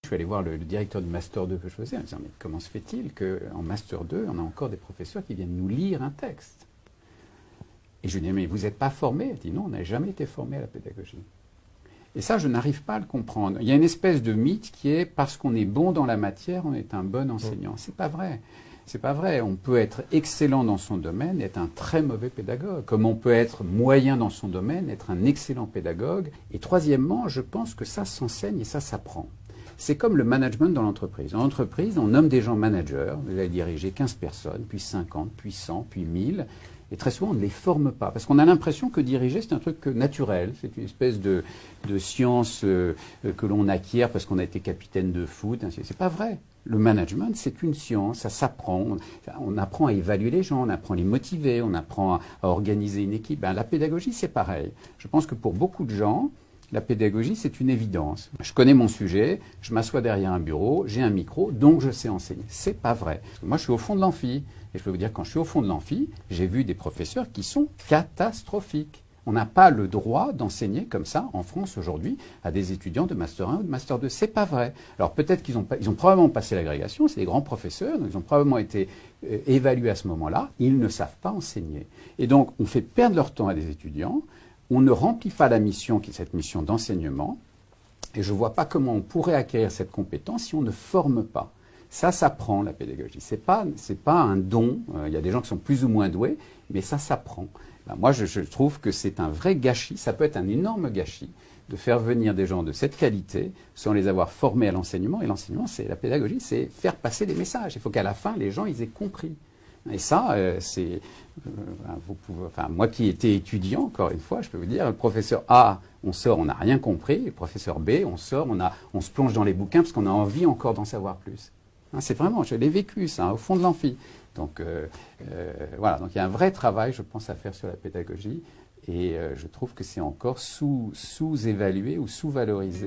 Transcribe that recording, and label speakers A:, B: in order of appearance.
A: Je suis allé voir le directeur du Master 2 que je faisais en disant « Mais comment se fait-il qu'en Master 2, on a encore des professeurs qui viennent nous lire un texte ?» Et je lui ai dit « Mais vous n'êtes pas formé ?» Elle dit « Non, on n'a jamais été formé à la pédagogie. » Et ça, je n'arrive pas à le comprendre. Il y a une espèce de mythe qui est « Parce qu'on est bon dans la matière, on est un bon enseignant. » C'est pas vrai. C'est pas vrai. On peut être excellent dans son domaine et être un très mauvais pédagogue. Comme on peut être moyen dans son domaine, être un excellent pédagogue. Et troisièmement, je pense que ça s'enseigne et ça s'apprend. C'est comme le management dans l'entreprise. En entreprise, on nomme des gens managers. Vous allez diriger 15 personnes, puis 50, puis 100, puis 1000. Et très souvent, on ne les forme pas. Parce qu'on a l'impression que diriger, c'est un truc naturel. C'est une espèce de science que l'on acquiert parce qu'on a été capitaine de foot. C'est pas vrai. Le management, c'est une science, ça s'apprend. On apprend à évaluer les gens, on apprend à les motiver, on apprend à organiser une équipe. La pédagogie, c'est pareil. Je pense que pour beaucoup de gens, la pédagogie, c'est une évidence. Je connais mon sujet, je m'assois derrière un bureau, j'ai un micro, donc je sais enseigner. C'est pas vrai. Parce que moi, je suis au fond de l'amphi. Et je peux vous dire, quand je suis au fond de l'amphi, j'ai vu des professeurs qui sont catastrophiques. On n'a pas le droit d'enseigner comme ça en France aujourd'hui à des étudiants de Master 1 ou de Master 2. C'est pas vrai. Alors peut-être qu'ils ont probablement passé l'agrégation, c'est des grands professeurs, donc ils ont probablement été évalués à ce moment-là. Ils ne savent pas enseigner. Et donc on fait perdre leur temps à des étudiants. On ne remplit pas la mission qui est cette mission d'enseignement. Et je ne vois pas comment on pourrait acquérir cette compétence si on ne forme pas. Ça s'apprend, la pédagogie. C'est pas un don. Il y a des gens qui sont plus ou moins doués, mais ça s'apprend. Moi, je trouve que c'est un vrai gâchis. Ça peut être un énorme gâchis de faire venir des gens de cette qualité sans les avoir formés à l'enseignement. Et l'enseignement, c'est la pédagogie, c'est faire passer des messages. Il faut qu'à la fin, les gens, ils aient compris. Et ça, moi qui étais étudiant, encore une fois, je peux vous dire, le professeur A, on sort, on n'a rien compris. Le professeur B, on sort, on se plonge dans les bouquins parce qu'on a envie encore d'en savoir plus. C'est vraiment, je l'ai vécu ça, au fond de l'amphi. Donc voilà, donc il y a un vrai travail, je pense, à faire sur la pédagogie. Et je trouve que c'est encore sous-évalué ou sous-valorisé.